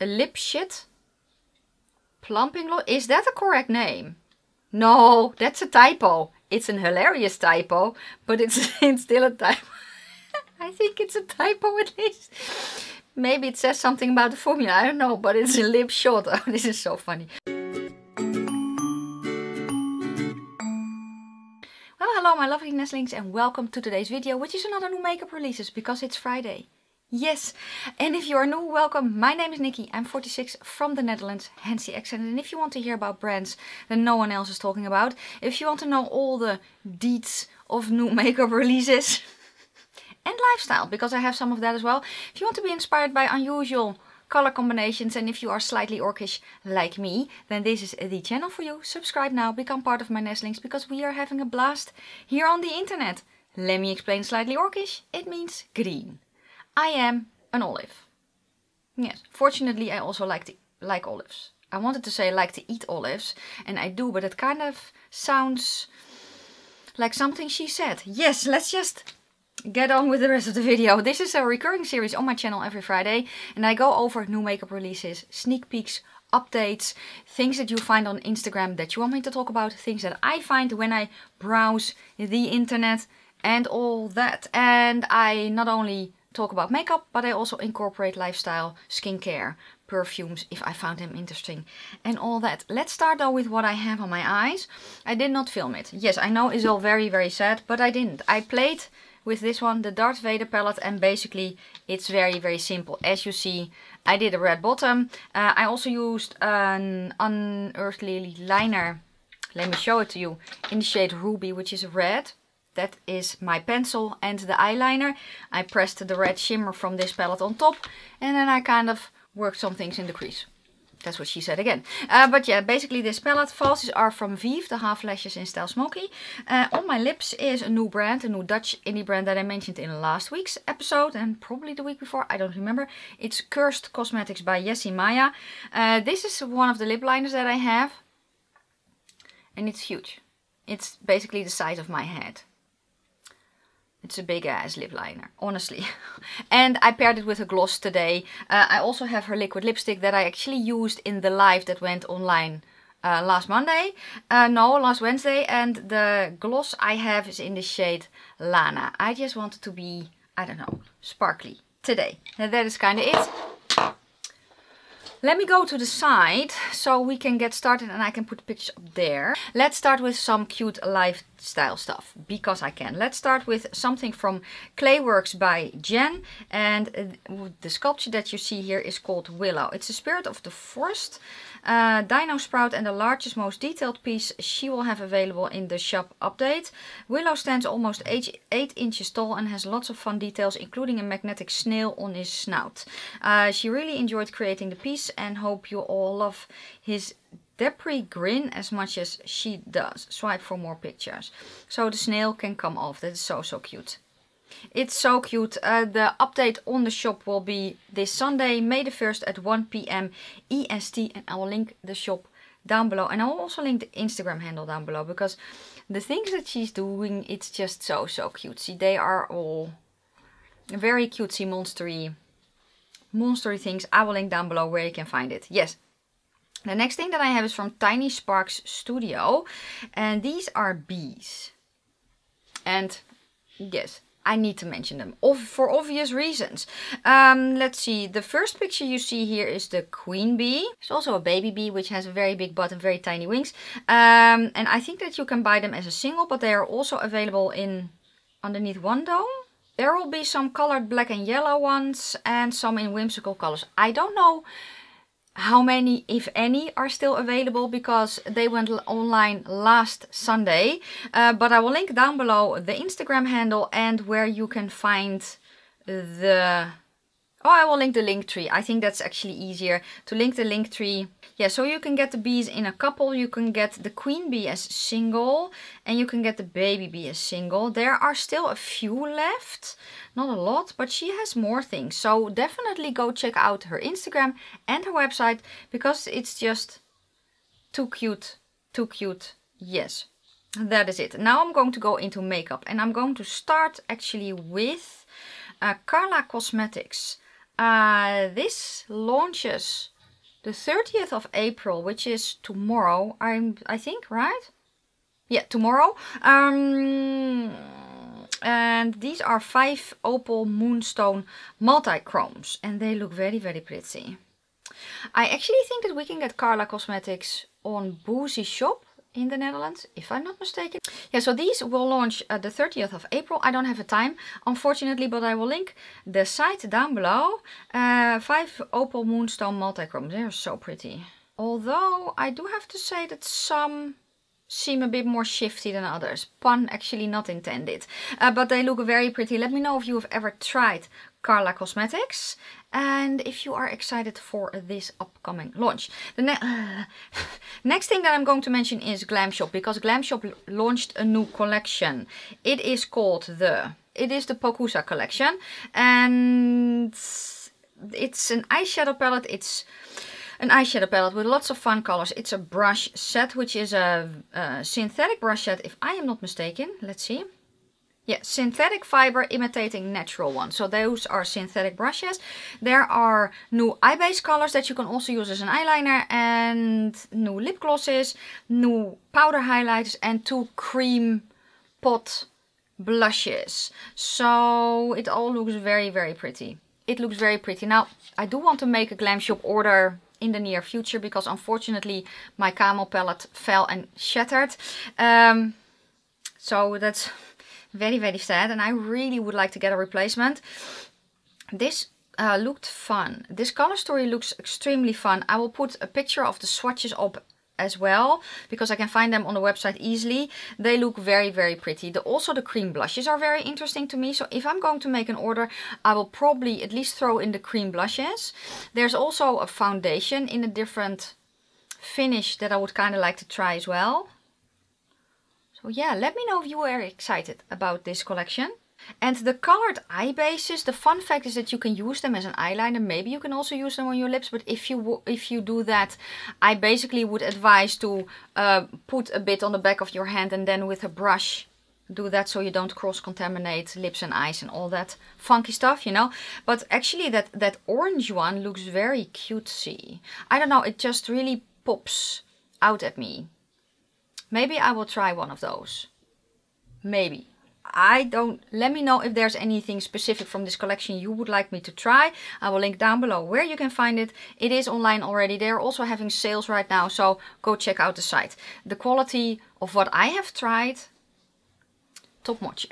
a lip shit plumping gloss. Is that a correct name? No, that's a typo. It's an hilarious typo, but it's still a typo. I think it's a typo at least. Maybe it says something about the formula, I don't know, but it's a lip shot. Oh, this is so funny. Well, hello my lovely nestlings and welcome to today's video, which is another new makeup releases because it's Friday. Yes, and if you are new, welcome. My name is Nikki, I'm 46 from the Netherlands, hence the accent. And if you want to hear about brands that no one else is talking about, if you want to know all the deets of new makeup releases and lifestyle, because I have some of that as well. If you want to be inspired by unusual color combinations and if you are slightly orcish like me, then this is the channel for you. Subscribe now, become part of my nestlings, because we are having a blast here on the internet. Let me explain slightly orcish. It means green. I am an olive. Yes, fortunately I also like olives. I wanted to say I like to eat olives, and I do, but it kind of sounds like something she said. Yes, let's just get on with the rest of the video. This is a recurring series on my channel every Friday, and I go over new makeup releases, sneak peeks, updates, things that you find on Instagram that you want me to talk about, things that I find when I browse the internet and all that. And I not only talk about makeup, but I also incorporate lifestyle, skincare, perfumes if I found them interesting and all that. Let's start though with what I have on my eyes. I did not film it. Yes, I know it's all very sad, but I didn't. I played with this one, the Darth Vader palette, and basically it's very simple. As you see, I did a red bottom. I also used an unearthly liner. Let me show it to you, in the shade Ruby, which is red. That is my pencil and the eyeliner. I pressed the red shimmer from this palette on top, and then I kind of worked some things in the crease. That's what she said again. But yeah, basically this palette. Falsies are from Vive, the half lashes in Style Smoky. On my lips is a new brand, a new Dutch indie brand that I mentioned in last week's episode and probably the week before, I don't remember. It's Cursed Cosmetics by Jessie Maya. This is one of the lip liners that I have, and it's huge. It's basically the size of my head. It's a big ass lip liner, honestly. And I paired it with a gloss today. I also have her liquid lipstick that I actually used in the live that went online last Wednesday. And the gloss I have is in the shade Lana. I just wanted to be, I don't know, sparkly today. And that is kind of it. Let me go to the side so we can get started and I can put the pictures up there. Let's start with some cute lifestyle stuff, because I can. Let's start with something from Clayworks by Jen. And the sculpture that you see here is called Willow. It's a spirit of the forest, dino sprout, and the largest, most detailed piece she will have available in the shop update. Willow stands almost 8 inches tall and has lots of fun details, including a magnetic snail on his snout. She really enjoyed creating the piece and hope you all love his dapper grin as much as she does. Swipe for more pictures. So the snail can come off. That is so cute. It's so cute. The update on the shop will be this Sunday, May the 1st at 1 PM EST, and I will link the shop down below, and I will also link the Instagram handle down below, because the things that she's doing, it's just so cutesy. They are all very cutesy, monstery things. I will link down below where you can find it. Yes. The next thing that I have is from Tiny Sparks Studio, and these are bees. And yes, I need to mention them for obvious reasons. Let's see, the first picture you see here is the queen bee. There's also a baby bee which has a very big butt and very tiny wings. And I think that you can buy them as a single, but they are also available in underneath one dome. There will be some colored black and yellow ones and some in whimsical colors. I don't know how many, if any, are still available because they went online last Sunday. But I will link down below the Instagram handle and where you can find the... Oh, I will link the link tree. I think that's actually easier to link the link tree. Yeah, so you can get the bees in a couple. You can get the queen bee as single and you can get the baby bee as single. There are still a few left. Not a lot, but she has more things. So definitely go check out her Instagram and her website, because it's just too cute. Too cute. Yes, that is it. Now I'm going to go into makeup, and I'm going to start actually with Carla Cosmetics This launches the 30th of April, which is tomorrow, I think, right? Yeah, tomorrow. And these are 5 opal moonstone multi-chromes, and they look very, very pretty. I actually think that we can get Carla Cosmetics on Boozy Shop in the Netherlands, if I'm not mistaken. Yeah, so these will launch the 30th of April. I don't have a time, unfortunately, but I will link the site down below. 5 opal moonstone multi-chromes. They're so pretty. Although I do have to say that some seem a bit more shifty than others. Pun actually not intended. But they look very pretty. Let me know if you have ever tried Carla Cosmetics and if you are excited for this upcoming launch. The next thing that I'm going to mention is Glam Shop, because Glam Shop launched a new collection. It is called the Pocusa collection, and it's an eyeshadow palette. It's an eyeshadow palette with lots of fun colors. It's a brush set, which is a synthetic brush set, if I am not mistaken. Let's see. Yeah, synthetic fiber imitating natural one. So those are synthetic brushes. There are new eye base colors that you can also use as an eyeliner, and new lip glosses, new powder highlighters, and 2 cream pot blushes. So it all looks very, very pretty. It looks very pretty. Now, I do want to make a Glam Shop order in the near future, because unfortunately my Camel palette fell and shattered. So that's very, very sad, and I really would like to get a replacement. This looked fun. This color story looks extremely fun. I will put a picture of the swatches up as well, because I can find them on the website easily. They look very, very pretty. Also the cream blushes are very interesting to me. So if I'm going to make an order, I will probably at least throw in the cream blushes. There's also a foundation in a different finish that I would kind of like to try as well. So yeah, let me know if you are excited about this collection. And the colored eye bases, the fun fact is that you can use them as an eyeliner. Maybe you can also use them on your lips, but if you do that, I basically would advise to put a bit on the back of your hand and then with a brush do that, so you don't cross-contaminate lips and eyes and all that funky stuff, you know. But actually that orange one looks very cutesy. I don't know, it just really pops out at me. Maybe I will try one of those. Maybe. I don't. Let me know if there's anything specific from this collection you would like me to try. I will link down below where you can find it. It is online already. They're also having sales right now, so go check out the site. The quality of what I have tried, top notch,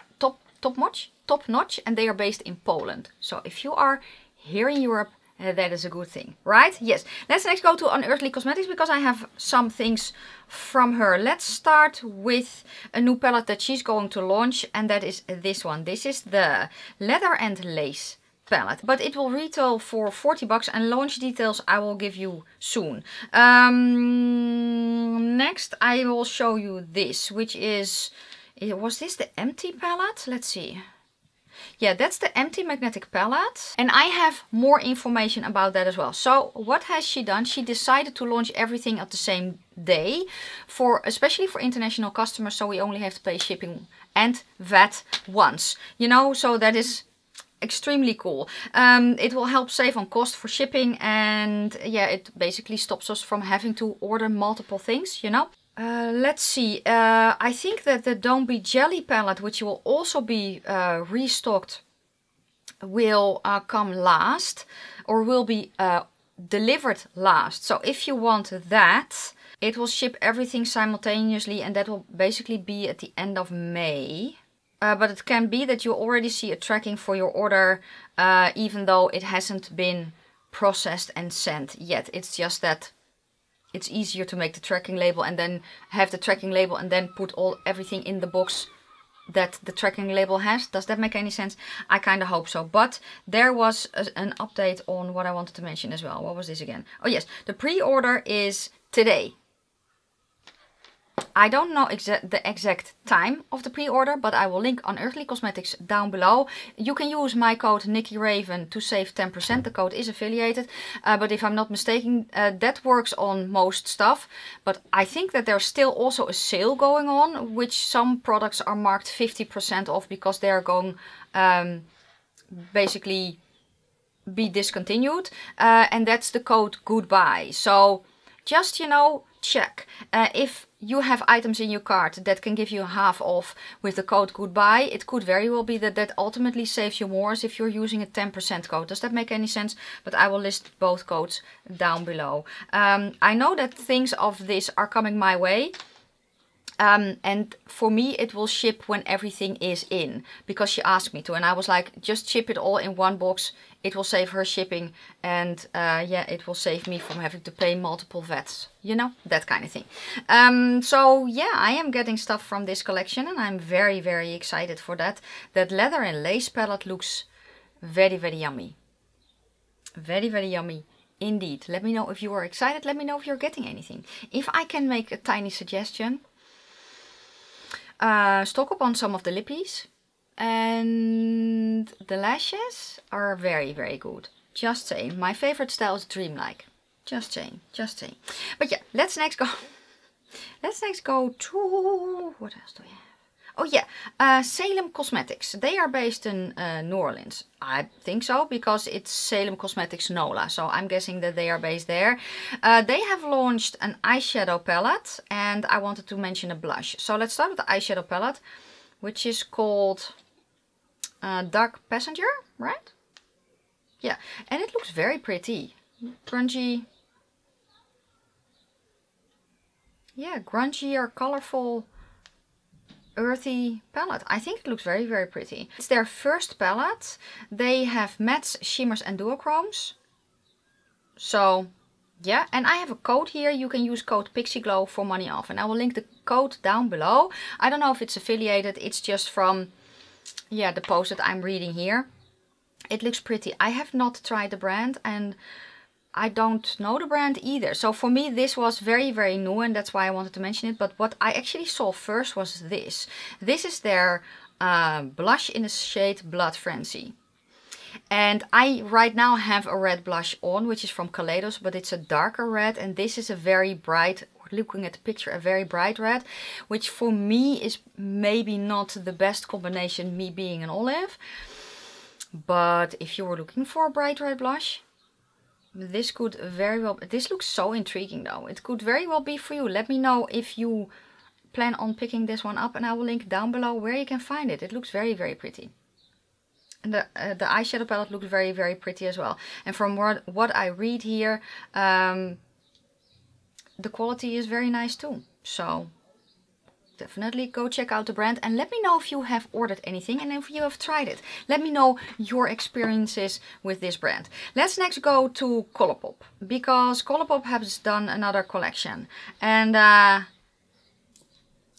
and they are based in Poland. So if you are here in Europe, that is a good thing, right? Yes. Let's next go to Unearthly Cosmetics, because I have some things from her. Let's start with a new palette that she's going to launch, and that is this one. This is the Leather and Lace palette, but it will retail for 40 bucks, and launch details I will give you soon. Next I will show you this, which is, was this the Empty palette? Let's see. Yeah, that's the Empty Magnetic palette, and I have more information about that as well. So what has she done? She decided to launch everything at the same day, especially for international customers, so we only have to pay shipping and VAT once, you know, so that is extremely cool. It will help save on cost for shipping, and yeah, it basically stops us from having to order multiple things, you know. Let's see, I think that the Don't Be Jelly palette, which will also be restocked, will come last, or will be delivered last. So if you want that, it will ship everything simultaneously, and that will basically be at the end of May. But it can be that you already see a tracking for your order, even though it hasn't been processed and sent yet. It's just that it's easier to make the tracking label and then have the tracking label and then put everything in the box that the tracking label has. Does that make any sense? I kind of hope so. But there was an update on what I wanted to mention as well. What was this again? Oh yes, the pre-order is today. I don't know the exact time of the pre-order, but I will link Unearthly Cosmetics down below. You can use my code NikkiRaven to save 10%. The code is affiliated, but if I'm not mistaken, that works on most stuff. But I think that there's still also a sale going on, which some products are marked 50% off, because they're going basically be discontinued, and that's the code goodbye. So just, you know, check if you have items in your cart that can give you half off with the code goodbye. It could very well be that that ultimately saves you more as if you're using a 10% code. Does that make any sense? But I will list both codes down below. I know that things of this are coming my way. And for me it will ship when everything is in, because she asked me to, and I was like, just ship it all in one box. It will save her shipping, and yeah, it will save me from having to pay multiple VATs, you know, that kind of thing. So yeah, I am getting stuff from this collection, and I'm very, very excited for that. That leather and lace palette looks very, very yummy. Very, very yummy indeed. Let me know if you are excited. Let me know if you're getting anything. If I can make a tiny suggestion, stock up on some of the lippies, and the lashes are very, very good. Just saying. My favorite style is dreamlike. Just saying, just saying. But yeah, let's next go. Let's next go to, what else do we have? Oh yeah, Salem Cosmetics. They are based in New Orleans. I think so, because it's Salem Cosmetics NOLA. So I'm guessing that they are based there. They have launched an eyeshadow palette, and I wanted to mention a blush. So let's start with the eyeshadow palette, which is called Dark Passenger, right? Yeah, and it looks very pretty. Grungy. Yeah, grungy or colorful, earthy palette. I think it looks very, very pretty. It's their first palette. They have mattes, shimmers and duochromes. So yeah, and I have a code here. You can use code PixieGlow for money off, and I will link the code down below. I don't know if it's affiliated. It's just from, yeah, the post that I'm reading here. It looks pretty. I have not tried the brand, and I don't know the brand either. So for me this was very, very new, and that's why I wanted to mention it. But what I actually saw first was this. This is their blush in the shade Blood Frenzy. And I right now have a red blush on, which is from Kaleidos, but it's a darker red. And this is a very bright, looking at the picture, a very bright red, which for me is maybe not the best combination, me being an olive. But if you were looking for a bright red blush, this could very well, this looks so intriguing though. It could very well be for you. Let me know if you plan on picking this one up, and I will link down below where you can find it. It looks very, very pretty. And the eyeshadow palette looks very, very pretty as well. And from what I read here, the quality is very nice too. So definitely go check out the brand, and let me know if you have ordered anything and if you have tried it. Let me know your experiences with this brand. Let's next go to Colourpop, because Colourpop has done another collection. And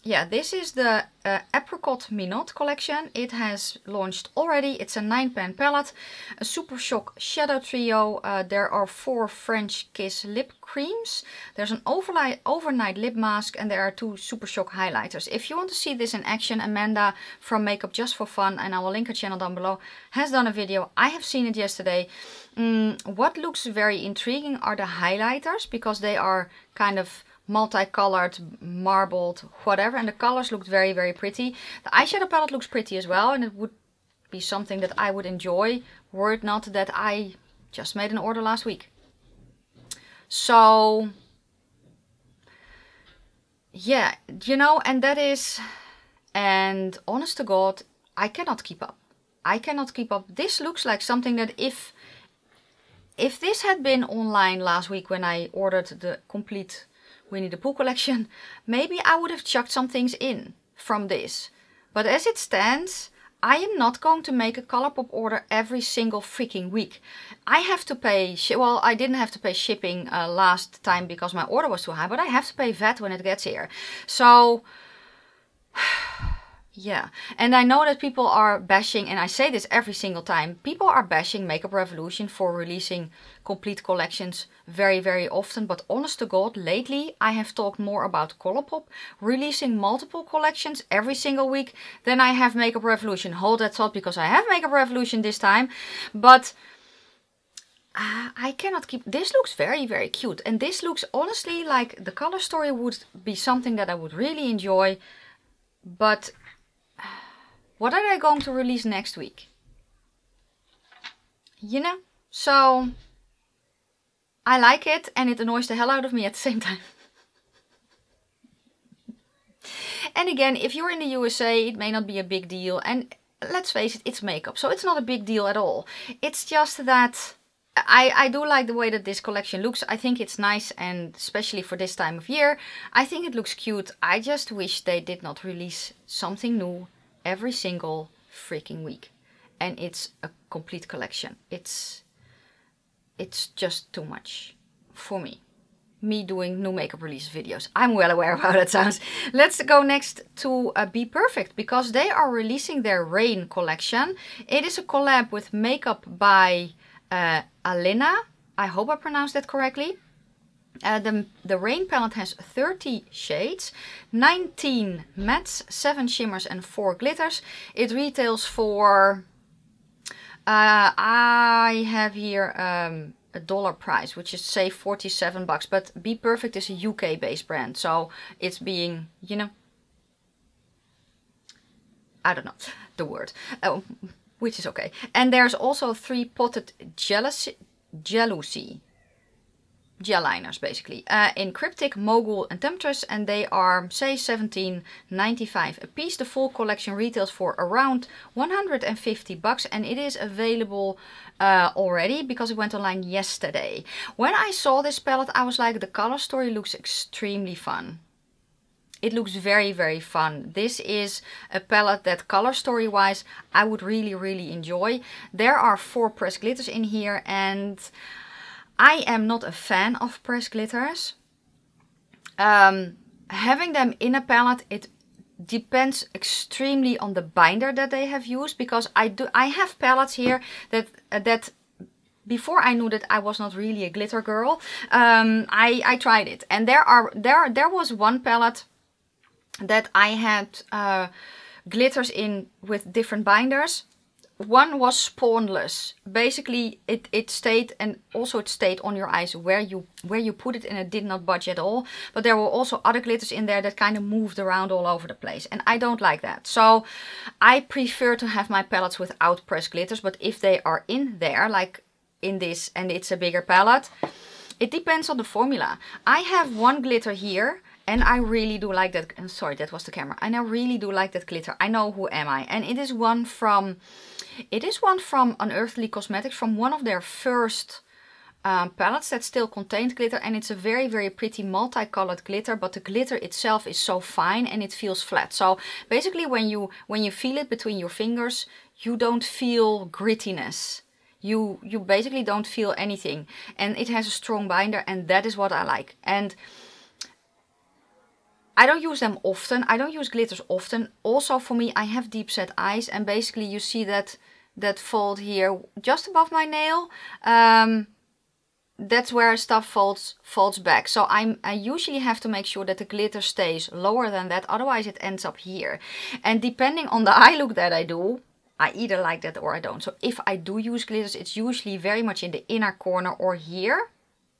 yeah, this is the Apricot Minot collection. It has launched already. It's a 9-pan palette, a Super Shock Shadow Trio. There are 4 French Kiss lip creams. There's an overnight lip mask, and there are 2 Super Shock highlighters. If you want to see this in action, Amanda from Makeup Just for Fun, and I will link her channel down below, has done a video. I have seen it yesterday. What looks very intriguing are the highlighters, because they are kind of multicolored, marbled, whatever, and the colors looked very, very pretty. The eyeshadow palette looks pretty as well, and it would be something that I would enjoy, were it not that I just made an order last week. So yeah, you know, and that is, and honest to God, I cannot keep up. I cannot keep up. This looks like something that if this had been online last week when I ordered the complete Winnie the Pooh collection, maybe I would have chucked some things in from this. But as it stands, I am not going to make a Colourpop order every single freaking week. I have to pay, well, I didn't have to pay shipping last time because my order was too high, but I have to pay VAT when it gets here. So yeah, and I know that people are bashing, and I say this every single time, people are bashing Makeup Revolution for releasing complete collections very, very often. But honest to God, lately I have talked more about Colourpop releasing multiple collections every single week than I have Makeup Revolution. Hold that thought, because I have Makeup Revolution this time, but I cannot keep. This looks very, very cute, and this looks honestly like the color story would be something that I would really enjoy. But what are they going to release next week? You know, So I like it, and it annoys the hell out of me at the same time. And again, if you're in the USA, it may not be a big deal. And let's face it, it's makeup, so it's not a big deal at all. It's just that I do like the way that this collection looks. I think it's nice, and especially for this time of year, I think it looks cute. I just wish they did not release something new every single freaking week. And it's a complete collection. It's just too much for me. Me doing new makeup release videos. I'm well aware of how that sounds. Let's go next to Be Perfect, because they are releasing their Rain collection. It is a collab with makeup by Alina. I hope I pronounced that correctly. The Rain palette has 30 shades, 19 mattes, 7 shimmers and 4 glitters. It retails for, I have here a dollar price, which is say $47, but Be Perfect is a UK based brand, so it's being, you know, I don't know the word, which is okay. And there's also 3 potted Jealousy gel liners, basically, in Cryptic, Mogul and Temptress, and they are say $17.95 a piece. The full collection retails for around $150, and it is available already because it went online yesterday. When I saw this palette, I was like, the color story looks extremely fun. It looks very, very fun. This is a palette that color story wise I would really, really enjoy. There are 4 pressed glitters in here, and I am not a fan of pressed glitters. Having them in a palette, it depends extremely on the binder that they have used, because I have palettes here that before I knew that I was not really a glitter girl, I tried it, and there was one palette that I had glitters in with different binders. One was spawnless. Basically, it stayed, and also it stayed on your eyes where you put it, and it did not budge at all. But there were also other glitters in there that kind of moved around all over the place, and I don't like that. So I prefer to have my palettes without pressed glitters. But if they are in there, like in this, and it's a bigger palette, it depends on the formula. I have one glitter here, and I really do like that. I'm sorry, that was the camera. And I really do like that glitter. I know Who Am I? And it is one from Unearthly Cosmetics, from one of their first palettes that still contained glitter. And it's a very, very pretty multicolored glitter, but the glitter itself is so fine and it feels flat. So basically when you feel it between your fingers, you don't feel grittiness. You basically don't feel anything. And it has a strong binder, and that is what I like. And I don't use them often. I don't use glitters often. Also, for me, I have deep set eyes, and basically you see that fold here just above my nail. That's where stuff folds back. So I usually have to make sure that the glitter stays lower than that, otherwise it ends up here. And depending on the eye look that I do, I either like that or I don't. So if I do use glitters, it's usually very much in the inner corner, or here,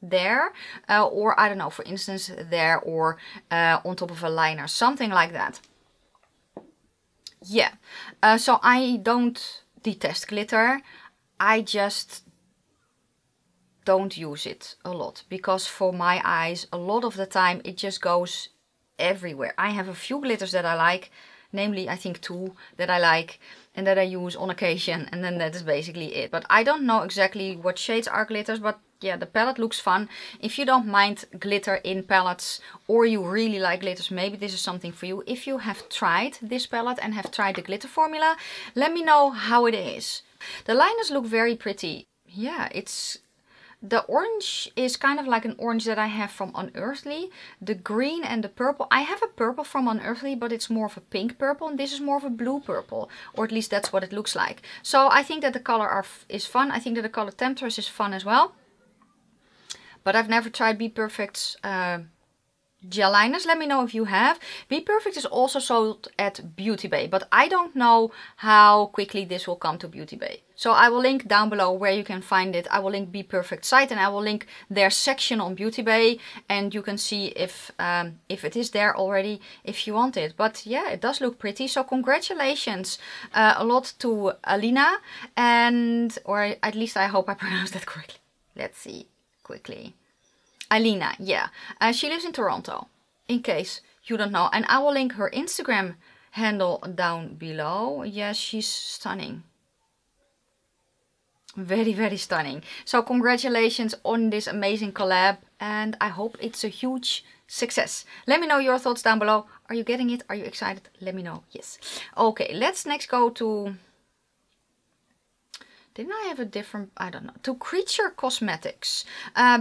there, or I don't know, for instance there, or on top of a liner, something like that. Yeah, so I don't detest glitter, I just don't use it a lot, because for my eyes a lot of the time it just goes everywhere. I have a few glitters that I like, namely I think 2 that I like and that I use on occasion, and then that is basically it. But I don't know exactly what shades are glitters, but yeah, the palette looks fun. If you don't mind glitter in palettes, or you really like glitters, maybe this is something for you. If you have tried this palette and have tried the glitter formula, let me know how it is. The liners look very pretty. Yeah, the orange is kind of like an orange that I have from Unearthly. The green and the purple, I have a purple from Unearthly, but it's more of a pink purple, and this is more of a blue purple, or at least that's what it looks like. So I think that the color is fun. I think that the color Temptress is fun as well. But I've never tried Be Perfect's gel liners. Let me know if you have. Be Perfect is also sold at Beauty Bay, but I don't know how quickly this will come to Beauty Bay. So I will link down below where you can find it. I will link Be Perfect site, and I will link their section on Beauty Bay, and you can see if it is there already if you want it. But yeah, it does look pretty. So congratulations a lot to Alina, and or at least I hope I pronounced that correctly. Let's see quickly. Alina, yeah. She lives in Toronto, in case you don't know. And I will link her Instagram handle down below. Yes, she's stunning. Very, very stunning. So congratulations on this amazing collab, and I hope it's a huge success. Let me know your thoughts down below. Are you getting it? Are you excited? Let me know. Yes. Okay, let's next go to... Didn't I have a different... I don't know. To Creature Cosmetics.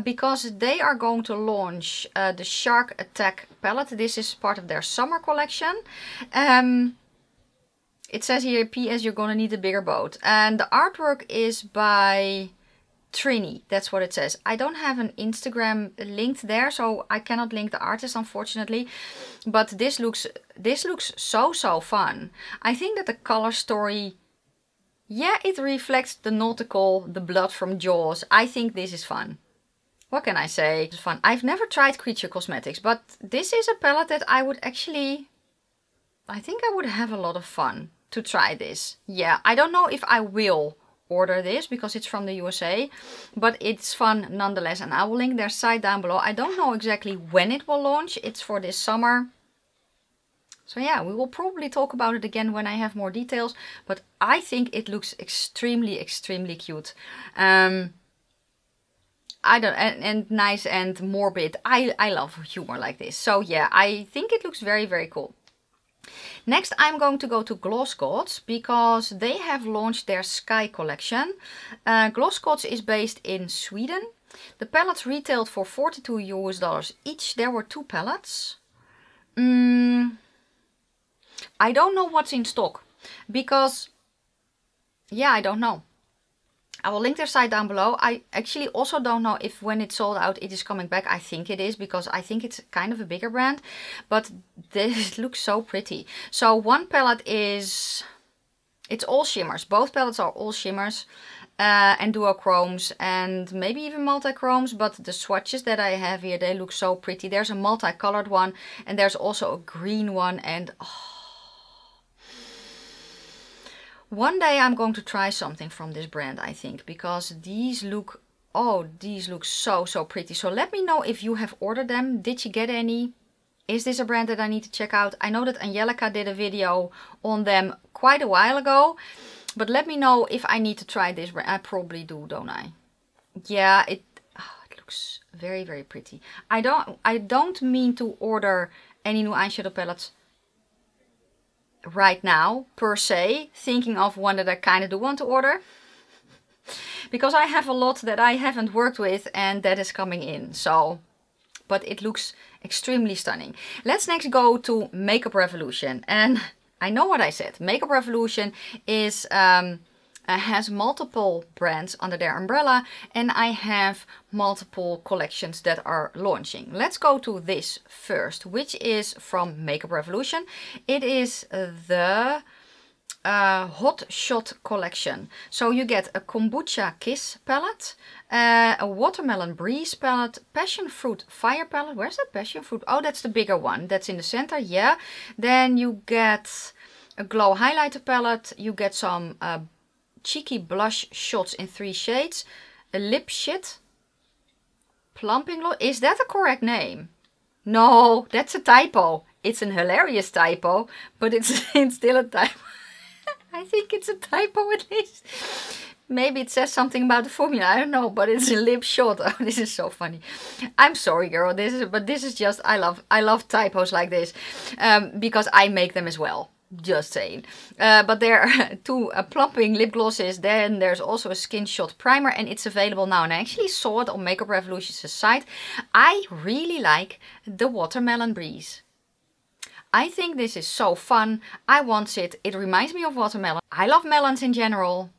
Because they are going to launch the Shark Attack palette. This is part of their summer collection. It says here, PS, you're gonna need a bigger boat. And the artwork is by Trini. That's what it says. I don't have an Instagram linked there, so I cannot link the artist, unfortunately. But this looks so fun. I think that the color story, yeah, it reflects the nautical, the blood from Jaws. I think this is fun. What can I say? It's fun. I've never tried Creature Cosmetics, but this is a palette that I would actually... I think I would have a lot of fun to try this. Yeah, I don't know if I will order this because it's from the USA, but it's fun nonetheless, and I will link their site down below. I don't know exactly when it will launch. It's for this summer. So yeah, we will probably talk about it again when I have more details, but I think it looks extremely cute. I don't, and nice and morbid. I love humor like this. So yeah, I think it looks very cool. Next, I'm going to go to Gloss Gods because they have launched their Sky collection. Gloss Gods is based in Sweden. The palettes retailed for $42 US each. There were 2 palettes. I don't know what's in stock because, yeah, I don't know. I will link their site down below. I actually also don't know if when it's sold out it is coming back. I think it is because I think it's kind of a bigger brand. But this looks so pretty. So one palette is... It's all shimmers. Both palettes are all shimmers. And duochromes and maybe even multi-chromes. But the swatches that I have here, they look so pretty. There's a multicolored one. And there's also a green one. And... Oh, one day I'm going to try something from this brand, I think, because these look, oh, these look so pretty. So let me know if you have ordered them. Did you get any? Is this a brand that I need to check out? I know that Angelica did a video on them quite a while ago, but let me know if I need to try this brand. I probably do, don't I? Yeah, it looks very pretty. I don't mean to order any new eyeshadow palettes right now per se, thinking of one that I kind of do want to order because I have a lot that I haven't worked with and that is coming in. So, but it looks extremely stunning. Let's next go to Makeup Revolution, and I know what I said. Makeup Revolution is has multiple brands under their umbrella, and I have multiple collections that are launching. Let's go to this first, which is from Makeup Revolution. It is the Hot Shot collection. So you get a Kombucha Kiss palette, a Watermelon Breeze palette, Passion Fruit Fire palette. Where's that Passion Fruit? Oh, that's the bigger one. That's in the center, yeah. Then you get a Glow Highlighter palette. You get some cheeky blush shots in 3 shades. A Lip Shit Plumping Gloss. Is that a correct name? No, that's a typo. It's an hilarious typo, but it's still a typo. I think it's a typo at least. Maybe it says something about the formula. I don't know, but it's a lip shot. Oh, this is so funny. I'm sorry, girl. But this is just, I love typos like this because I make them as well. Just saying. But there are 2 plumping lip glosses. Then there's also a Skin Shot primer, and it's available now. And I actually saw it on Makeup Revolution's site. I really like the Watermelon Breeze. I think this is so fun. I want it. It reminds me of watermelon. I love melons in general.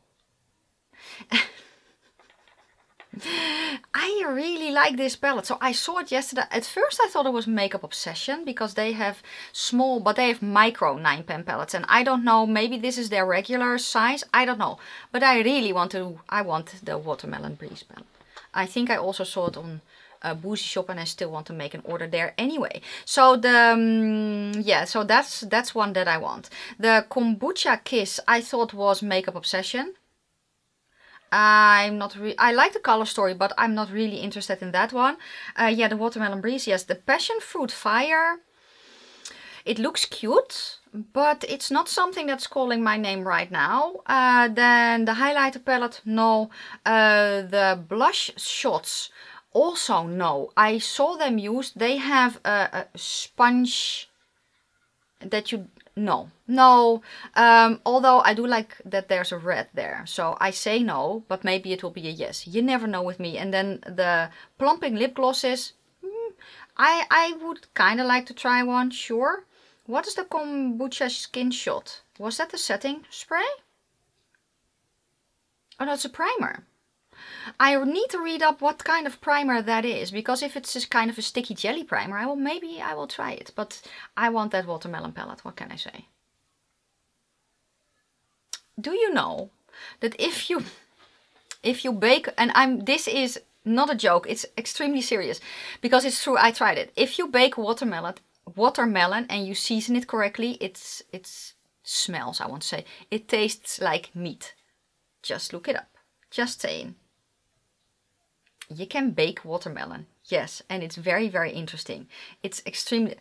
I really like this palette. So I saw it yesterday. At first I thought it was Makeup Obsession because they have small, but they have micro 9-pan palettes. And I don't know, maybe this is their regular size. I don't know. But I really want the Watermelon Breeze palette. I think I also saw it on Boozy Shop and I still want to make an order there anyway. So yeah, so that's one that I want. The Kombucha Kiss I thought was Makeup Obsession. I like the color story, but I'm not really interested in that one. Yeah, the Watermelon Breeze, yes. The Passion Fruit Fire, it looks cute, but it's not something that's calling my name right now. Then the highlighter palette, no. The blush shots, also no. I saw them used. They have a sponge that you... No. Although I do like that there's a red there. So I say no, but maybe it will be a yes. You never know with me. And then the plumping lip glosses. I would kind of like to try one, sure. What is the Kombucha Skin Shot? Was that the setting spray? Oh, no, it's a primer. I need to read up what kind of primer that is, because if it's just kind of a sticky jelly primer, maybe I will try it. But I want that watermelon palette, what can I say? Do you know that if you bake, and this is not a joke, it's extremely serious, because it's true, I tried it. If you bake watermelon and you season it correctly, it smells, I want to say, it tastes like meat. Just look it up. Just saying. You can bake watermelon, yes, and it's very, very interesting. It's extremely...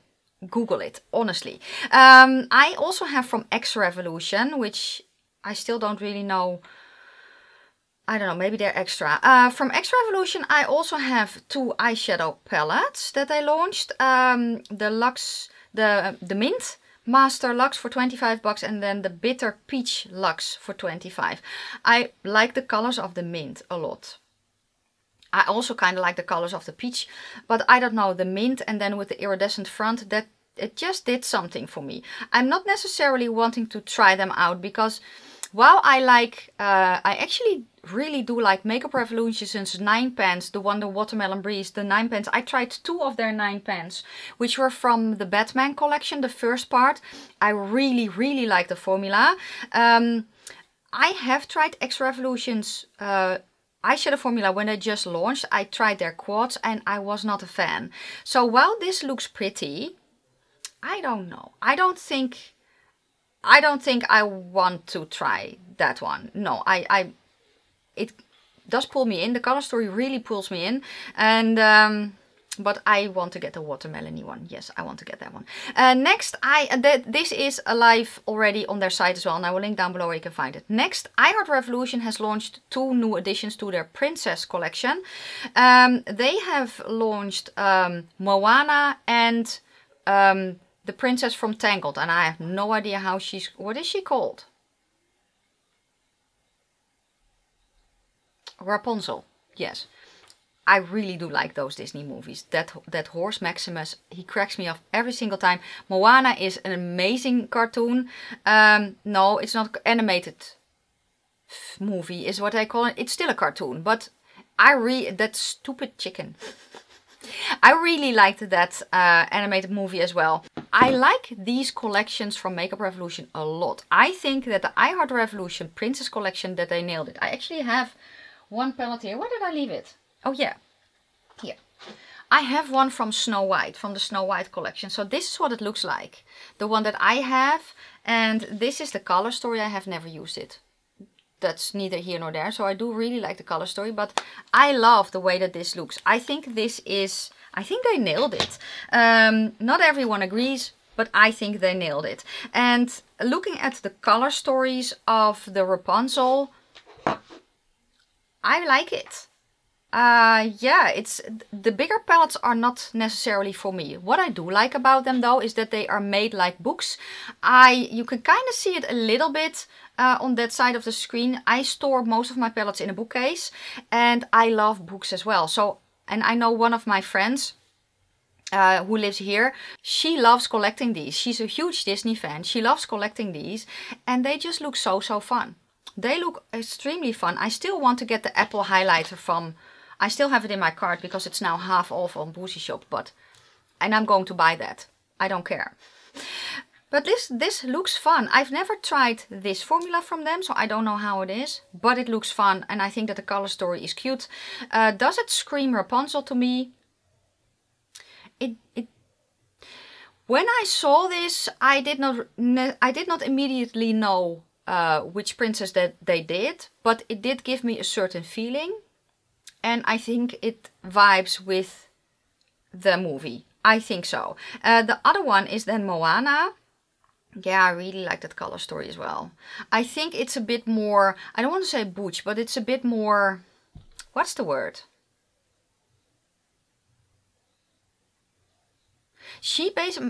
Google it, honestly. I also have from X Revolution, which I still don't really know. I don't know, maybe they're extra. From X Revolution, I also have 2 eyeshadow palettes that I launched. The Luxe, the Mint Master Luxe for 25 bucks, and then the Bitter Peach Luxe for 25. I like the colors of the Mint a lot. I also kind of like the colors of the peach, but I don't know, the mint and then with the iridescent front, that it just did something for me. I'm not necessarily wanting to try them out because while I actually really do like Makeup Revolution's 9 pans, the Watermelon Breeze, the 9 pans. I tried 2 of their 9 pans, which were from the Batman collection, the first part. I really, really like the formula. I have tried X Revolution's eyeshadow formula when they just launched. I tried their quads and I was not a fan. So while this looks pretty, I don't know. I don't think I want to try that one. No, it does pull me in. The color story really pulls me in, and but I want to get the watermelon-y one. Yes, I want to get that one. Next, this is live already on their site as well, and I will link down below where you can find it. Next, iHeart Revolution has launched 2 new additions to their Princess collection. They have launched Moana and the princess from Tangled, and I have no idea how what is she called? Rapunzel, yes. I really do like those Disney movies. That horse Maximus, he cracks me up every single time. Moana is an amazing cartoon. No, it's not animated movie is what I call it. It's still a cartoon, but that stupid chicken. I really liked that animated movie as well. I like these collections from Makeup Revolution a lot. I think that the iHeart Revolution Princess collection, that they nailed it. I actually have one palette here. Where did I leave it? Oh yeah, here. I have one from Snow White, from the Snow White collection. So this is what it looks like. The one that I have, and this is the color story. I have never used it. That's neither here nor there. So I do really like the color story, but I love the way that this looks. I think they nailed it. Not everyone agrees, but I think they nailed it. And looking at the color stories of the Rapunzel, I like it. Yeah, the bigger palettes are not necessarily for me. What I do like about them though is that they are made like books. You can kind of see it a little bit on that side of the screen. I store most of my palettes in a bookcase, and I love books as well. So, and I know one of my friends who lives here, she loves collecting these. She's a huge Disney fan. She loves collecting these, and they just look so fun. They look extremely fun. I still want to get the Apple highlighter from I still have it in my cart because it's now half off on Boozy Shop, and I'm going to buy that. I don't care. But this looks fun. I've never tried this formula from them, so I don't know how it is. But it looks fun, and I think that the color story is cute. Does it scream Rapunzel to me? When I saw this, I did not immediately know which princess that they did, but it did give me a certain feeling, and I think it vibes with the movie. I think so. The other one is then Moana. Yeah, I really like that color story as well. I think it's a bit more, I don't want to say butch, but it's a bit more, what's the word?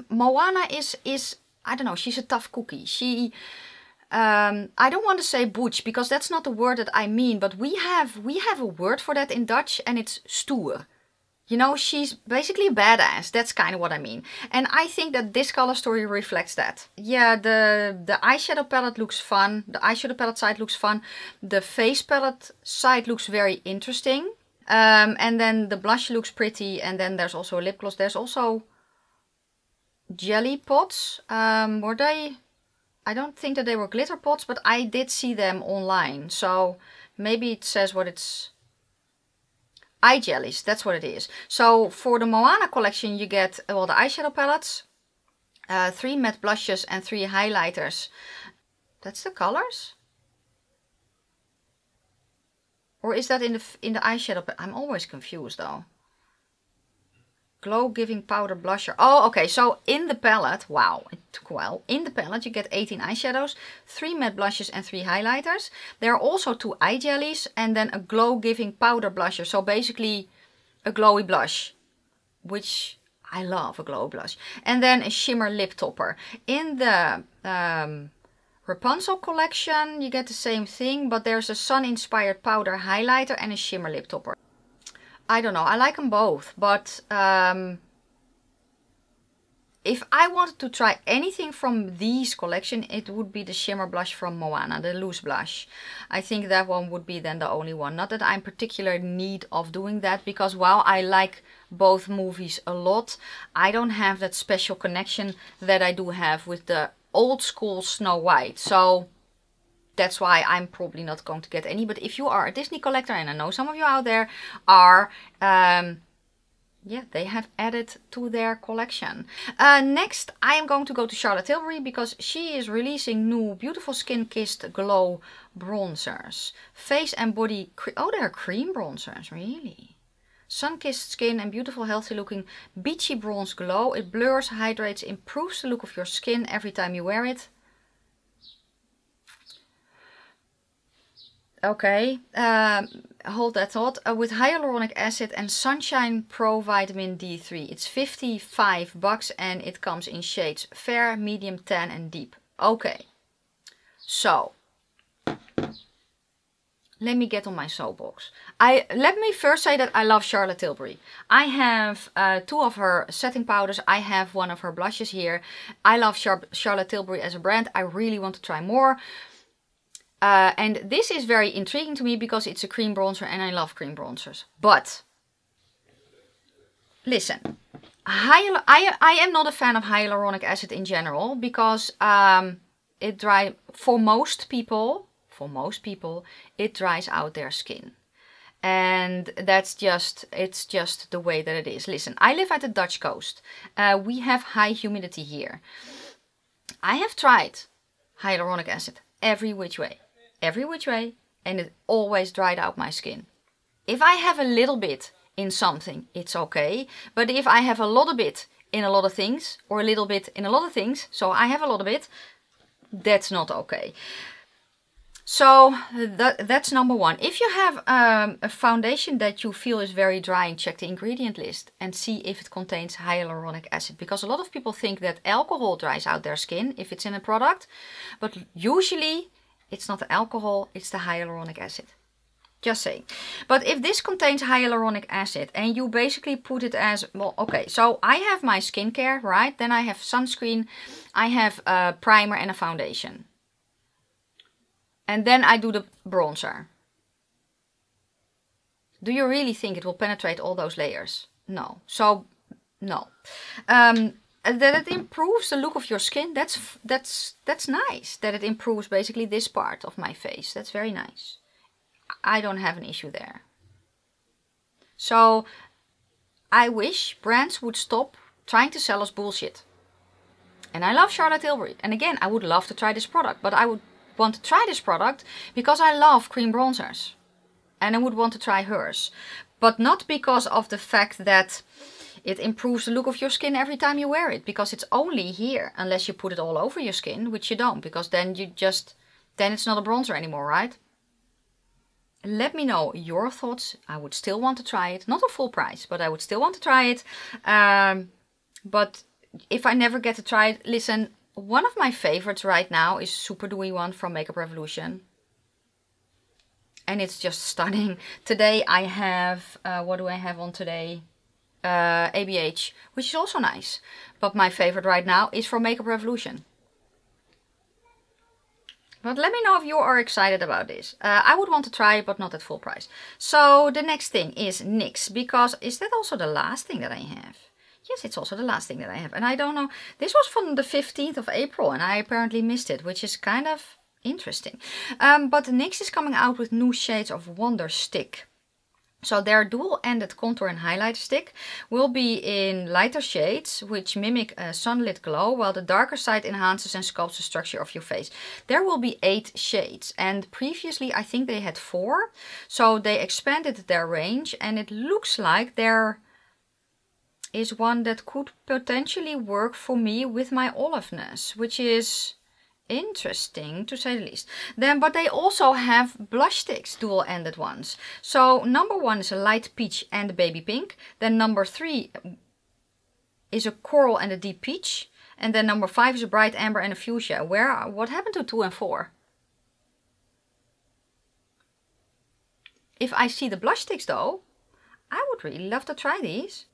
Moana is I don't know, she's a tough cookie. I don't want to say butch because that's not the word that I mean, but we have a word for that in Dutch, and it's stoer. You know, she's basically a badass. That's kind of what I mean. And I think that this color story reflects that. Yeah, the eyeshadow palette looks fun. The eyeshadow palette side looks fun. The face palette side looks very interesting. And then the blush looks pretty. And then there's also a lip gloss. There's also jelly pots. Were they? I don't think that they were glitter pots, but I did see them online. So maybe it says what it's... Eye jellies, that's what it is. So for the Moana collection you get, well, the eyeshadow palettes, 3 matte blushes and 3 highlighters. That's the colors? Or is that in the eyeshadow palette? I'm always confused though. Glow Giving Powder Blusher. Oh, okay, so in the palette, wow, it took a while. In the palette you get 18 eyeshadows, 3 matte blushes and 3 highlighters. There are also 2 eye jellies and then a Glow Giving Powder Blusher. So basically a glowy blush, which I love, a glowy blush. And then a shimmer lip topper. In the Rapunzel collection you get the same thing, but there's a sun-inspired powder highlighter and a shimmer lip topper. I don't know, I like them both, but if I wanted to try anything from these collection, it would be the shimmer blush from Moana, the loose blush. I think that one would be then the only one. Not that I'm particular in need of doing that, because while I like both movies a lot, I don't have that special connection that I do have with the old school Snow White. So that's why I'm probably not going to get any. But if you are a Disney collector, and I know some of you out there are, yeah, they have added to their collection. Next, I am going to go to Charlotte Tilbury because she is releasing new beautiful Skin Kissed Glow bronzers. Face and body, oh, they're cream bronzers, really? Sun-kissed skin and beautiful healthy looking beachy bronze glow. It blurs, hydrates, improves the look of your skin every time you wear it. Okay, hold that thought. With hyaluronic acid and Sunshine Pro Vitamin D3. It's $55 and it comes in shades fair, medium, tan and deep. Okay, so let me get on my soapbox. Let me first say that I love Charlotte Tilbury. I have 2 of her setting powders. I have 1 of her blushes here. I love Charlotte Tilbury as a brand. I really want to try more. And this is very intriguing to me because it's a cream bronzer and I love cream bronzers. But listen, I am not a fan of hyaluronic acid in general because it dries, for most people, it dries out their skin. And that's just, it's just the way that it is. Listen, I live at the Dutch coast. We have high humidity here. I have tried hyaluronic acid every which way, and it always dried out my skin. If I have a little bit in something, it's okay. But if I have a lot of it in a lot of things, or a little bit in a lot of things, so I have a lot of it, that's not okay. So that's number 1. If you have a foundation that you feel is very dry, check the ingredient list and see if it contains hyaluronic acid. Because a lot of people think that alcohol dries out their skin if it's in a product. But usually it's not the alcohol, it's the hyaluronic acid. Just saying. But if this contains hyaluronic acid and you basically put it as, well, okay, so I have my skincare, right? Then I have sunscreen, I have a primer and a foundation. And then I do the bronzer. Do you really think it will penetrate all those layers? No. So, no. That it improves the look of your skin, that's nice. That it improves basically this part of my face. That's very nice. I don't have an issue there. So, I wish brands would stop trying to sell us bullshit. And I love Charlotte Tilbury. And again, I would love to try this product. But I would want to try this product because I love cream bronzers. And I would want to try hers. But not because of the fact that it improves the look of your skin every time you wear it. Because it's only here. Unless you put it all over your skin. Which you don't. Because then then it's not a bronzer anymore, right? Let me know your thoughts. I would still want to try it. Not a full price, but I would still want to try it. But if I never get to try it, listen, one of my favorites right now is Super Dewy one from Makeup Revolution. And it's just stunning. Today I have, what do I have on today? ABH, which is also nice. But my favorite right now is from Makeup Revolution. But let me know if you are excited about this. I would want to try it, but not at full price. So the next thing is NYX. Because is that also the last thing that I have? Yes, it's also the last thing that I have. And I don't know. This was from the 15th of April. And I apparently missed it. Which is kind of interesting. But NYX is coming out with new shades of Wonder Stick. So their dual-ended contour and highlighter stick will be in lighter shades, which mimic a sunlit glow, while the darker side enhances and sculpts the structure of your face. There will be 8 shades, and previously I think they had 4. So they expanded their range, and it looks like there is one that could potentially work for me with my oliveness, which is interesting to say the least. But they also have blush sticks, dual-ended ones. So number 1 is a light peach and a baby pink. Then number 3 is a coral and a deep peach. And then number 5 is a bright amber and a fuchsia. What happened to 2 and 4? If I see the blush sticks though, I would really love to try these.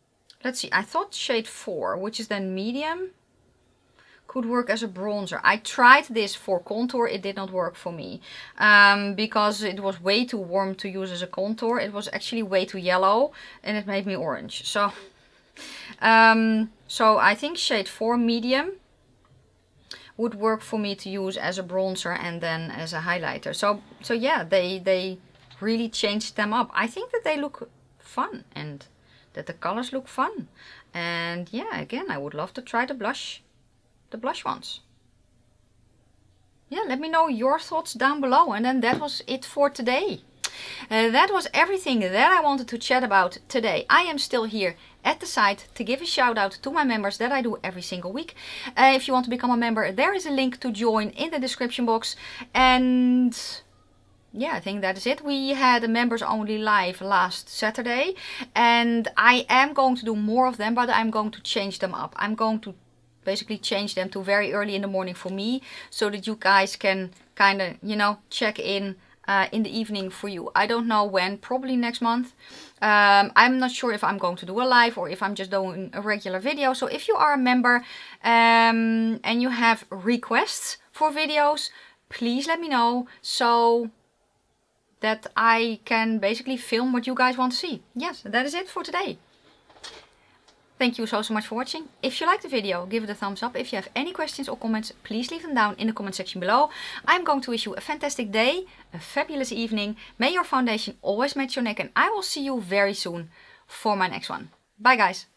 Let's see, I thought shade 4, which is then medium, could work as a bronzer. I tried this for contour, it did not work for me. Because it was way too warm to use as a contour. It was actually way too yellow and it made me orange. So, I think shade 4 medium would work for me to use as a bronzer and then as a highlighter. So yeah, they really changed them up. I think that they look fun and that the colors look fun. And yeah, again, I would love to try the blush ones. Yeah, let me know your thoughts down below. And then that was it for today. That was everything that I wanted to chat about today. I am still here at the site to give a shout out to my members that I do every single week. If you want to become a member, there is a link to join in the description box. And yeah, I think that is it. We had a members only live last Saturday. And I am going to do more of them, but I'm going to change them up. I'm going to basically change them to very early in the morning for me, so that you guys can kind of, you know, check in the evening for you. I don't know when, probably next month. I'm not sure if I'm going to do a live or if I'm just doing a regular video. So if you are a member and you have requests for videos, please let me know so that I can basically film what you guys want to see. Yes, that is it for today. Thank you so much for watching. If you liked the video, give it a thumbs up. If you have any questions or comments, please leave them down in the comment section below. I'm going to wish you a fantastic day, a fabulous evening. May your foundation always match your neck, and I will see you very soon for my next one. Bye guys.